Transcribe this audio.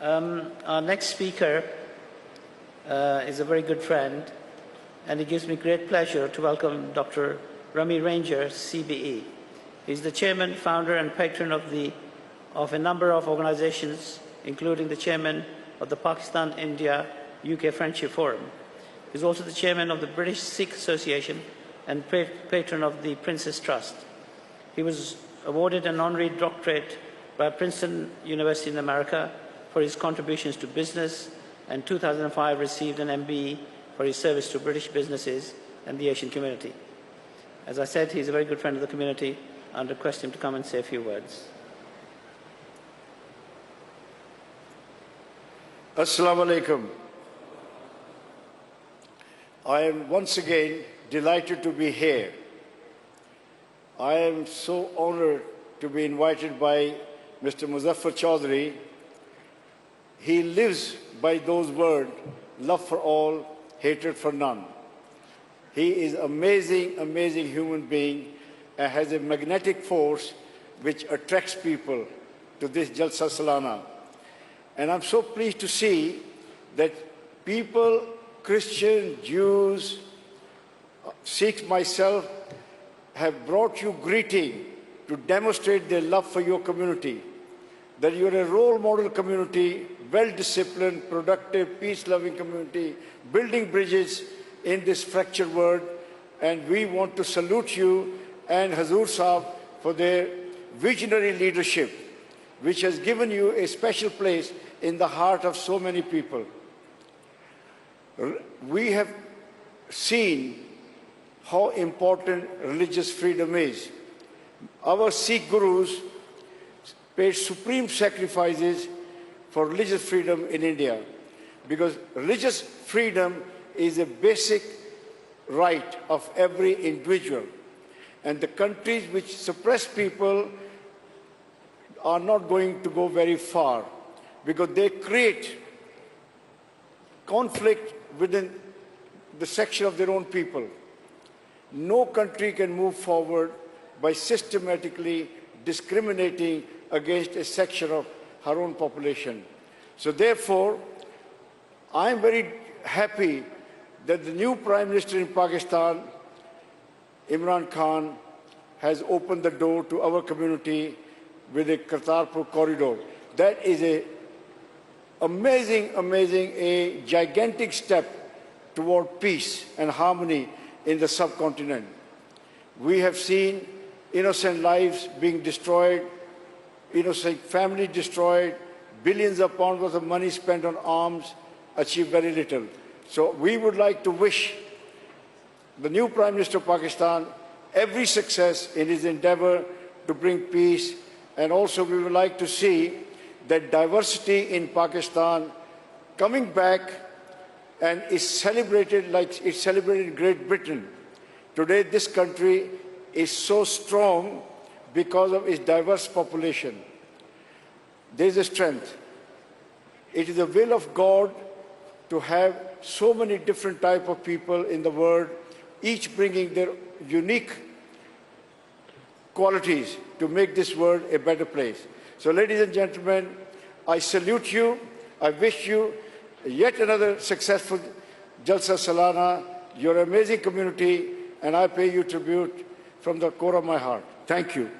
Our next speaker is a very good friend, and it gives me great pleasure to welcome Dr. Rami Ranger, CBE. He's the chairman, founder, and patron of a number of organizations, including the chairman of the Pakistan-India UK Friendship Forum. He's also the chairman of the British Sikh Association and patron of the Prince's Trust. He was awarded an honorary doctorate by Princeton University in America for his contributions to business, and in 2005 received an MBE for his service to British businesses and the Asian community. As I said, he's a very good friend of the community. I request him to come and say a few words. Assalamu alaikum. I am once again delighted to be here. I am so honored to be invited by Mr. Muzaffar Chaudhry. He lives by those words, love for all, hatred for none. He is amazing, amazing human being and has a magnetic force which attracts people to this Jalsa Salana. And I'm so pleased to see that people, Christians, Jews, Sikhs, myself, have brought you greeting to demonstrate their love for your community, that you're a role model community, well-disciplined, productive, peace-loving community, building bridges in this fractured world, and we want to salute you and Hazur Sahib for their visionary leadership, which has given you a special place in the heart of so many people. We have seen how important religious freedom is. Our Sikh gurus paid supreme sacrifices for religious freedom in India, because religious freedom is a basic right of every individual. And the countries which suppress people are not going to go very far, because they create conflict within the section of their own people. No country can move forward by systematically discriminating against a section of her own population. So therefore, I am very happy that the new Prime Minister in Pakistan, Imran Khan, has opened the door to our community with a Kartarpur corridor. That is a amazing, a gigantic step toward peace and harmony in the subcontinent. We have seen innocent lives being destroyed, innocent families destroyed, billions of pounds worth of money spent on arms, achieve very little. So we would like to wish the new Prime Minister of Pakistan every success in his endeavor to bring peace, and also we would like to see that diversity in Pakistan coming back and is celebrated like it's celebrated in Great Britain. Today this country is so strong because of its diverse population. There is a strength. It is the will of God to have so many different types of people in the world, each bringing their unique qualities to make this world a better place. So ladies and gentlemen, I salute you. I wish you yet another successful Jalsa Salana. You're an amazing community, and I pay you tribute from the core of my heart. Thank you.